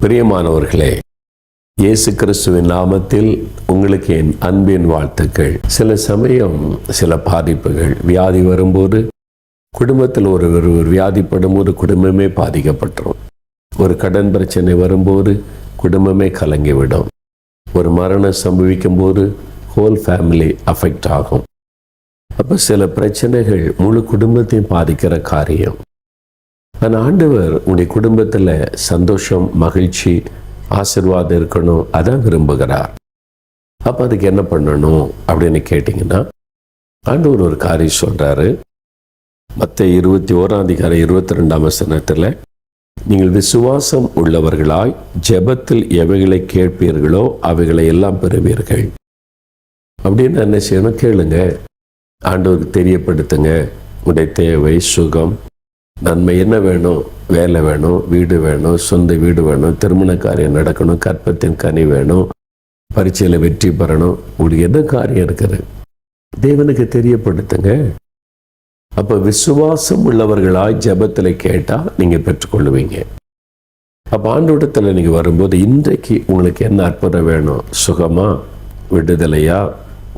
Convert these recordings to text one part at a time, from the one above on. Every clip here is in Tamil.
பிரியமானவர்களே, இயேசு கிறிஸ்துவின் நாமத்தில் உங்களுக்கு என் அன்பின் வாழ்த்துக்கள். சில சமயம் சில பாதிப்புகள், வியாதி வரும்போது, குடும்பத்தில் ஒரு வியாதிப்படும் போது குடும்பமே பாதிக்கப்பட்டுரும். ஒரு கடன் பிரச்சனை வரும்போது குடும்பமே கலங்கிவிடும். ஒரு மரணம் சம்பவிக்கும் போது ஹோல் ஃபேமிலி அஃபெக்ட் ஆகும். அப்போ சில பிரச்சனைகள் முழு குடும்பத்தையும் பாதிக்கிற காரியம். ஆனால் ஆண்டவர் உங்களுடைய குடும்பத்தில் சந்தோஷம், மகிழ்ச்சி, ஆசீர்வாதம் இருக்கணும், அதான் விரும்புகிறார். அப்போ அதுக்கு என்ன பண்ணணும் அப்படின்னு கேட்டிங்கன்னா, ஆண்டவர் ஒரு காரியம் சொல்கிறாரு. மத்தேயு 21:22 நீங்கள் விசுவாசம் உள்ளவர்களாய் ஜெபத்தில் எவைகளை கேட்பீர்களோ அவைகளை எல்லாம் பெறுவீர்கள். அப்படின்னு என்ன செய்யணும்? கேளுங்க, ஆண்டவருக்கு தெரியப்படுத்துங்க. உடைய தேவை, சுகம், நன்மை என்ன வேணும்? வேலை வேணும், வீடு வேணும், சொந்த வீடு வேணும், திருமண காரியம் நடக்கணும், கற்பத்தின் கனி வேணும், பரீட்சையில் வெற்றி பெறணும். உங்களுக்கு என்ன காரியம் இருக்குது? தேவனுக்கு தெரியப்படுத்துங்க. அப்போ விசுவாசம் உள்ளவர்களாய் ஜெபத்தில் கேட்டால் நீங்கள் பெற்றுக்கொள்ளுவீங்க. அப்போ ஆண்டவரிடத்தில் நீங்கள் வரும்போது, இன்றைக்கு உங்களுக்கு என்ன அற்புதம் வேணும்? சுகமா, விடுதலையா,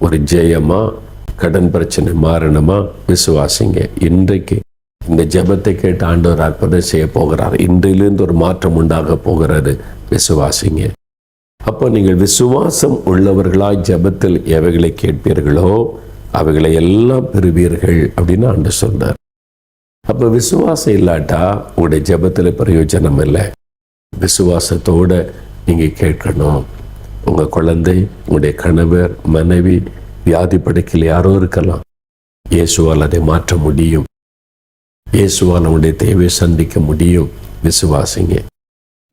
ஒரு ஜெயமா, கடன் பிரச்சனை மாறணுமா? விசுவாசிங்க. இன்றைக்கு இந்த ஜெபத்தை கேட்டு ஆண்டவர் அற்புதம் செய்ய போகிறார். இன்றிலிருந்து ஒரு மாற்றம் உண்டாக போகிறது. விசுவாசிங்க. அப்போ நீங்கள் விசுவாசம் உள்ளவர்களாய் ஜெபத்தில் எவைகளை கேட்பீர்களோ அவைகளை எல்லாம் பெறுவீர்கள் அப்படின்னு ஆண்டவர் சொன்னார். அப்போ விசுவாசம் இல்லாட்டா உங்களுடைய ஜெபத்தில் பிரயோஜனம் இல்லை. விசுவாசத்தோடு நீங்கள் கேட்கணும். உங்கள் குழந்தை, உங்களுடைய கணவர், மனைவி வியாதி படுக்கையில் யாரோ இருக்கலாம். இயேசுவால் அதை மாற்ற முடியும். இயேசுவால் நம்முடைய தேவையை சந்திக்க முடியும். விசுவாசிங்க.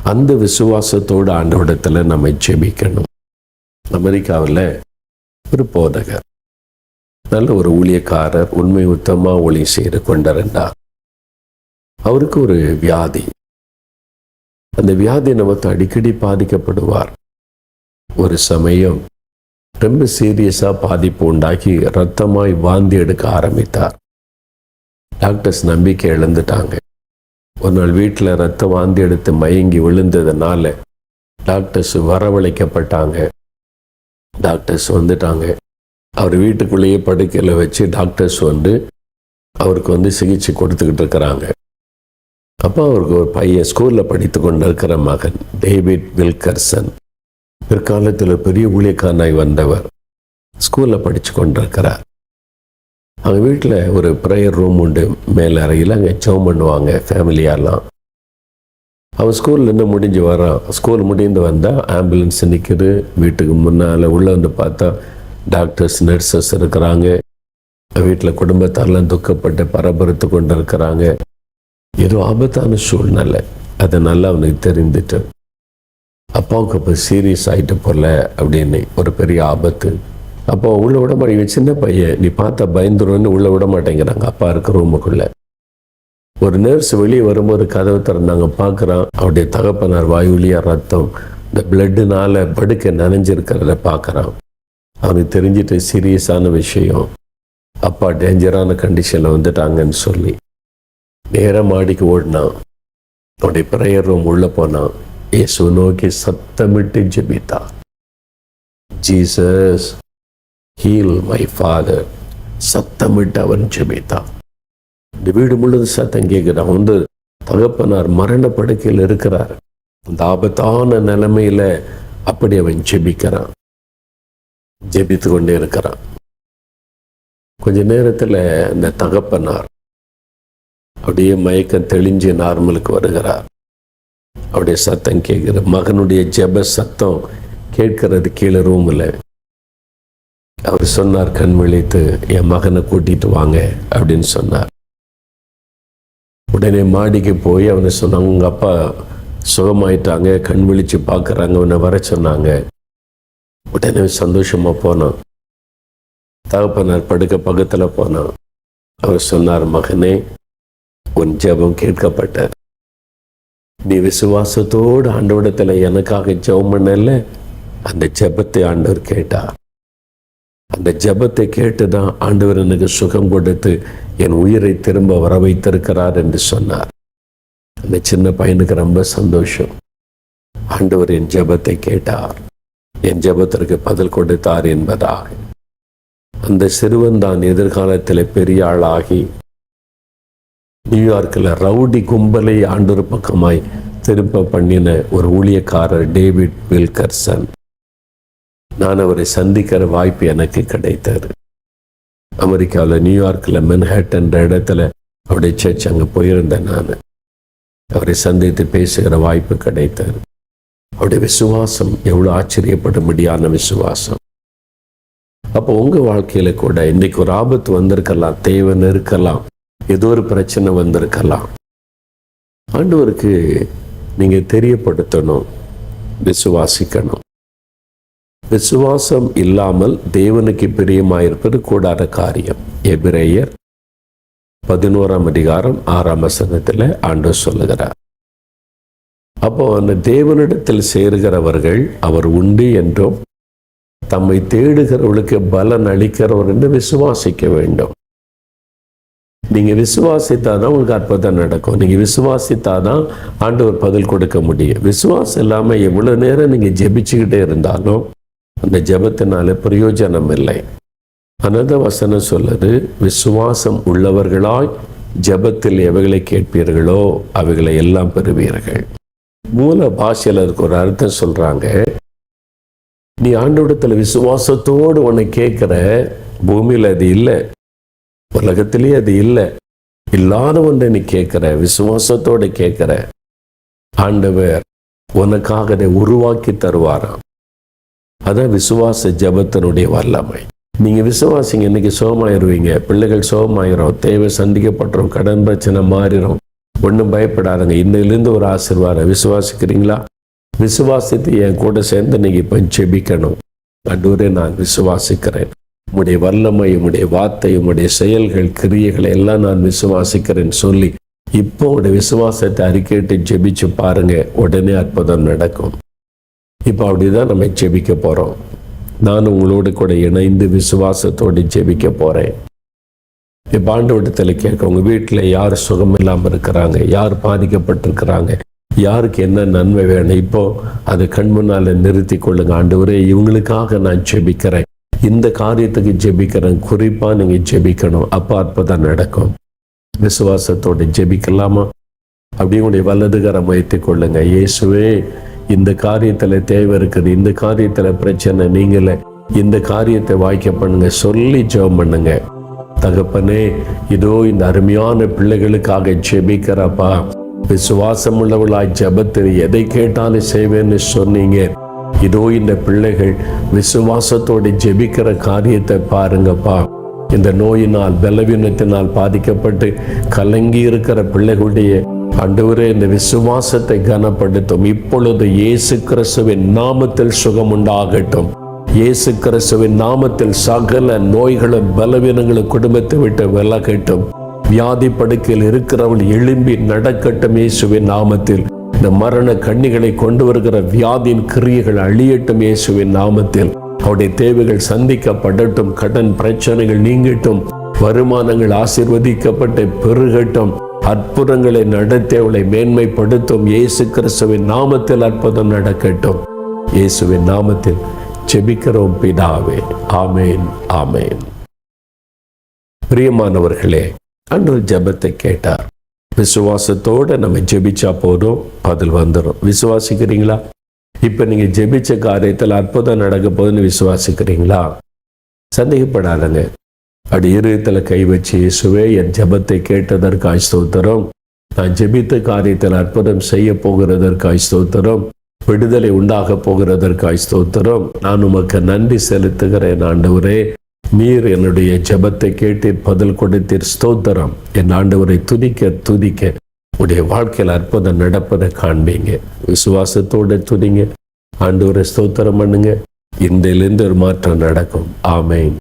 அந்த விசுவாசத்தோடு ஆண்டவரிடத்தில் நம்ம ஜெபிக்கணும். அமெரிக்காவில் ஒரு போதகர், நல்ல ஒரு ஊழியக்காரர், உண்மை உத்தமாக ஊழியம் செய்து கொண்டிருந்தார். அவருக்கு ஒரு வியாதி. அந்த வியாதி நமக்கு அடிக்கடி பாதிக்கப்படுவார். ஒரு சமயம் ரொம்ப சீரியஸாக பாதிப்பு உண்டாக்கி இரத்தமாய் வாந்தி எடுக்க ஆரம்பித்தார். டாக்டர்ஸ் நம்பிக்கை இழந்துட்டாங்க. ஒரு நாள் வீட்டில் ரத்தம் வாந்தி எடுத்து மயங்கி விழுந்ததுனால டாக்டர்ஸ் வரவழைக்கப்பட்டாங்க. டாக்டர்ஸ் வந்துட்டாங்க. அவர் வீட்டுக்குள்ளேயே படுக்கையில் வச்சு டாக்டர்ஸ் அவருக்கு சிகிச்சை கொடுத்துக்கிட்டு இருக்கிறாங்க. அப்போ அவருக்கு ஒரு பையன், ஸ்கூலில் படித்து கொண்டு இருக்கிற மகன் டேவிட் வில்கர்சன், பிற்காலத்தில் பெரிய ஊழியக்காரனாய் வந்தவர், ஸ்கூலில் படித்து கொண்டிருக்கிறார். அவங்க வீட்டில் ஒரு ப்ரேயர் ரூம் உண்டு மேலே அறையில். அங்கே ஜெபம் பண்ணுவாங்க ஃபேமிலியாலாம். அவன் ஸ்கூல்லேருந்து முடிஞ்சு வரான். ஸ்கூல் முடிந்து வந்தால் ஆம்புலன்ஸ் நிற்குது வீட்டுக்கு முன்னால். உள்ளே பார்த்தா டாக்டர்ஸ், நர்சஸ் இருக்கிறாங்க. வீட்டில் குடும்பத்தாரெலாம் துக்கப்பட்டு பரபரத்து கொண்டு இருக்கிறாங்க. ஏதோ ஆபத்தான சூழ்நிலை. அதனால அவனுக்கு தெரிந்துட்டு, அப்பாவுக்கு இப்போ சீரியஸ் ஆகிட்டு போல அப்படின்னு, ஒரு பெரிய ஆபத்து. அப்போ உள்ள விட மாட்டேங்க. சின்ன பையன், நீ பார்த்தா பயந்துருன்னு உள்ள விட மாட்டேங்கிறாங்க அப்பா இருக்க ரூமுக்குள்ள. ஒரு நர்ஸ் வெளியே வரும்போது கதவை திறந்தாங்க. பார்க்குறான், அவருடைய தகப்பனார் வாயுலியா ரத்தம், இந்த பிளட்டுனால படுக்க நனைஞ்சிருக்கிறத பார்க்குறான். அவனுக்கு தெரிஞ்சிட்டு சீரியஸான விஷயம், அப்பா டேஞ்சரான கண்டிஷனில் வந்துட்டாங்கன்னு சொல்லி நேராக மாடிக்கு ஓடினான். அவருடைய ப்ரேயர் ரூம் உள்ளே போனான். இயேசு நோக்கி சத்தமிட்டு ஜெபித்தான். Jesus heal my father. சத்தமிட்டு அவன் ஜெபித்தான். இந்த வீடு முழுவதும் சத்தம் கேட்குறான். தகப்பனார் மரண படுக்கையில் இருக்கிறார். அந்த ஆபத்தான நிலைமையில அப்படி அவன் ஜெபிக்கிறான். ஜெபித்து கொண்டே இருக்கிறான். கொஞ்ச நேரத்தில் அந்த தகப்பனார் அப்படியே மயக்கம் தெளிஞ்சு நார்மலுக்கு வருகிறார். அவருடைய சத்தம் கேட்குற, மகனுடைய ஜெப சத்தம் கேட்கிறது கீழே ரூமில். அவர் சொன்னார், கண் விழித்து என் மகனை கூட்டிட்டு வாங்க அப்படின்னு சொன்னார். உடனே மாடிக்கு போய் அவனை சொன்னாங்க, உங்கள் அப்பா சுகமாயிட்டாங்க, கண் விழிச்சு பார்க்குறாங்க, அவனை வர சொன்னாங்க. உடனே சந்தோஷமாக போனான். தகப்பனார் படுக்க பக்கத்தில் போனான். அவர் சொன்னார், மகனே, உன் ஜெபம் கேட்கப்பட்ட. நீ விசுவாசத்தோடு ஆண்டவரிடத்தில் எனக்காக ஜெபம் பண்ணல, அந்த ஜெபத்தை ஆண்டவர் கேட்டார். அந்த ஜெபத்தை கேட்டுதான் ஆண்டவர் எனக்கு சுகம் கொடுத்து என் உயிரை திரும்ப வர வைத்திருக்கிறார் என்று சொன்னார். அந்த சின்ன பையனுக்கு ரொம்ப சந்தோஷம். ஆண்டவர் என் ஜெபத்தை கேட்டார், என் ஜெபத்திற்கு பதில் கொடுத்தார் என்பதாக. அந்த சிறுவன் தான் எதிர்காலத்தில் பெரிய ஆளாகி நியூயார்க்கில் ரவுடி கும்பலை ஆண்டவர் பக்கமாய் திரும்ப பண்ணின ஒரு ஊழியக்காரர் டேவிட் வில்கர்சன். நான் அவரை சந்திக்கிற வாய்ப்பு எனக்கு கிடைத்தது. அமெரிக்காவில் நியூயார்க்கில் மென்ஹாட்டன் இடத்துல அவருடைய சர்ச் அங்கே போயிருந்தேன். நான் அவரை சந்தித்து பேசுகிற வாய்ப்பு கிடைத்தது. அவருடைய விசுவாசம் எவ்வளோ ஆச்சரியப்படும்படியான விசுவாசம். அப்போ உங்கள் வாழ்க்கையில் கூட இன்றைக்கு ஒரு ஆபத்து வந்திருக்கலாம், தேவன் இருக்கலாம், ஏதோ ஒரு பிரச்சனை வந்திருக்கலாம். ஆண்டவருக்கு நீங்கள் தெரியப்படுத்தணும், விசுவாசிக்கணும். விசுவாசம் இல்லாமல் தேவனுக்கு பிரியமாயிருப்பது கூடாத காரியம். எபிரேயர் 11:6 ஆண்டவர் சொல்லுகிறார். அப்போ அந்த தேவனிடத்தில் சேருகிறவர்கள் அவர் உண்டு என்றும் தம்மை தேடுகிறவர்களுக்கு பலன் அளிக்கிறவர் என்று விசுவாசிக்க வேண்டும். நீங்க விசுவாசித்தாதான் உங்களுக்கு அற்புதம் நடக்கும். நீங்க விசுவாசித்தாதான் ஆண்டவர் பதில் கொடுக்க முடியும். விசுவாசம் இல்லாம எவ்வளவு நேரம் நீங்க ஜெபிச்சுக்கிட்டே இருந்தாலும் அந்த ஜெபத்தினால பிரயோஜனம் இல்லை. அனந்த வசனம் சொல்லுது, விசுவாசம் உள்ளவர்களாய் ஜெபத்தில் எவைகளை கேட்பீர்களோ அவைகளை எல்லாம் பெறுவீர்கள். மூல பாஷையில் அதுக்கு ஒரு அர்த்தம் சொல்றாங்க. நீ ஆண்டவரிடத்துல விசுவாசத்தோடு உன்னை கேட்கிற, பூமியில் அது இல்லை, உலகத்திலேயே அது இல்லை, இல்லாத ஒன்றை நீ கேட்கிற, விசுவாசத்தோடு கேட்கிற, ஆண்டவர் உனக்காக அதை உருவாக்கி தருவாராம். அதான் விசுவாச ஜெபத்தினுடைய வல்லமை. நீங்க விசுவாசிங்க, இன்னைக்கு சோகமாயிருவீங்க, பிள்ளைகள் சோகமாயிரும், தேவை சந்திக்கப்பட்டுரும், கடன் பிரச்சனை மாறிடும், ஒன்றும் பயப்படாதுங்க. இன்னிலிருந்து ஒரு ஆசீர்வாதம். விசுவாசிக்கிறீங்களா? விசுவாசித்து என் கூட சேர்ந்து நீங்க இப்போ ஜெபிக்கணும். ஆண்டவரே, நான் விசுவாசிக்கிறேன், உம்முடைய வல்லமை, உம்முடைய வார்த்தை, உம்முடைய செயல்கள், கிரியைகளை எல்லாம் நான் விசுவாசிக்கிறேன்னு சொல்லி இப்போ உடைய விசுவாசத்தை அறிக்கையிட்டு ஜெபிச்சு பாருங்க, உடனே அற்புதம் நடக்கும். இப்போ அப்படிதான் நம்ம ஜெபிக்க போறோம். நான் உங்களோடு கூட இணைந்து விசுவாசத்தோடு ஜெபிக்க போறேன். இப்போ ஆண்டவரிடத்தில் கேட்க, உங்க வீட்டில் யார் சுகம் இல்லாமல் இருக்கிறாங்க, யார் பாதிக்கப்பட்டிருக்கிறாங்க, யாருக்கு என்ன நன்மை வேணும், இப்போ அதை கண் முன்னால நிறுத்தி கொள்ளுங்க. ஆண்டவரே, இவங்களுக்காக நான் ஜெபிக்கிறேன், இந்த காரியத்துக்கு ஜெபிக்கிறேன், குறிப்பா நீங்க ஜெபிக்கணும், அப்போ அற்புதம் நடக்கும். விசுவாசத்தோடு ஜெபிக்கலாமா? அப்படியே உங்களுடைய வலதுகரம் வைத்துக் கொள்ளுங்க. இயேசுவே, இந்த காரியத்துல தேவை இருக்குது, இந்த காரியத்துல பிரச்சனை நீங்களே, இந்த காரியத்தை வாய்க்க பண்ணுங்க சொல்லி ஜெபம் பண்ணுங்க. தகப்பனே, இதோ இந்த அருமையான பிள்ளைகளுக்காக ஜெபிக்கிறப்பா, விசுவாசம் உள்ளவளாய் ஜெபத்தில் எதை கேட்டாலும் செய்வேன்னு சொன்னீங்க. இதோ இந்த பிள்ளைகள் விசுவாசத்தோடு ஜெபிக்கிற காரியத்தை பாருங்கப்பா. இந்த நோயினால் பலவீனத்தினால் பாதிக்கப்பட்டு கலங்கி இருக்கிற பிள்ளைகளுடைய ஆண்டவரே, இந்த விசுவாசத்தை கனப்படுத்தும். இப்பொழுது இயேசு கிறிஸ்துவின் நாமத்தில் சுகம் உண்டாகட்டும். இயேசு கிறிஸ்துவின் நாமத்தில் சகல நோய்களும் பலவீனங்களும் குடும்பத்தை விட்டு விலகட்டும். வியாதி படுக்கையில் இருக்கிறவள் எழும்பி நடக்கட்டும். இயேசுவின் நாமத்தில் இந்த மரண கண்ணிகளை கொண்டு வருகிற வியாதியின் கிரியைகள் அழியட்டும். இயேசுவின் நாமத்தில் அவருடைய தேவைகள் சந்திக்கப்படட்டும். கடன் பிரச்சனைகள் நீங்கட்டும். வருமானங்கள் ஆசீர்வதிக்கப்பட்டு பெருகட்டும். அற்புதங்களை நடத்தி அவளை மேன்மைப்படுத்தும். இயேசு கிறிஸ்துவின் நாமத்தில் அற்புதம் நடக்கட்டும். இயேசுவின் நாமத்தில் ஜெபிக்கிறோம் பிதாவே, ஆமேன், ஆமேன். பிரியமானவர்களே, ஆண்டவர் ஜெபத்தை கேட்டார். விசுவாசத்தோட நம்ம ஜெபிச்சா போதும், பதில் வந்துடும். விசுவாசிக்கிறீங்களா? இப்ப நீங்க ஜெபிச்ச காரியத்தில் அற்புதம் நடக்க போதுன்னு விசுவாசிக்கிறீங்களா? சந்தேகப்படாதங்க. அப்படி இருதயத்தில் கை வச்சு, இயேசுவே, என் ஜெபத்தை கேட்டதற்காய் ஸ்தோத்திரம், நான் ஜெபித்த காரியத்தில் அற்புதம் செய்ய போகிறதற்காய் ஸ்தோத்திரம், விடுதலை உண்டாக போகிறதற்காய் ஸ்தோத்திரம், நான் உமக்கு நன்றி செலுத்துகிறேன். ஆண்டவரே, நீர் என்னுடைய ஜெபத்தை கேட்டு பதில் கொடுத்தீர், ஸ்தோத்திரம். என் ஆண்டவரை துதிக்க துதிக்க உடைய வாழ்க்கையில் அற்புதம் நடப்பதை காண்பீங்க. விசுவாசத்தோட துதிங்க, ஆண்டவரை ஸ்தோத்திரம் பண்ணுங்க. இன்றிலிருந்து ஒரு மாற்றம் நடக்கும். ஆமேன்.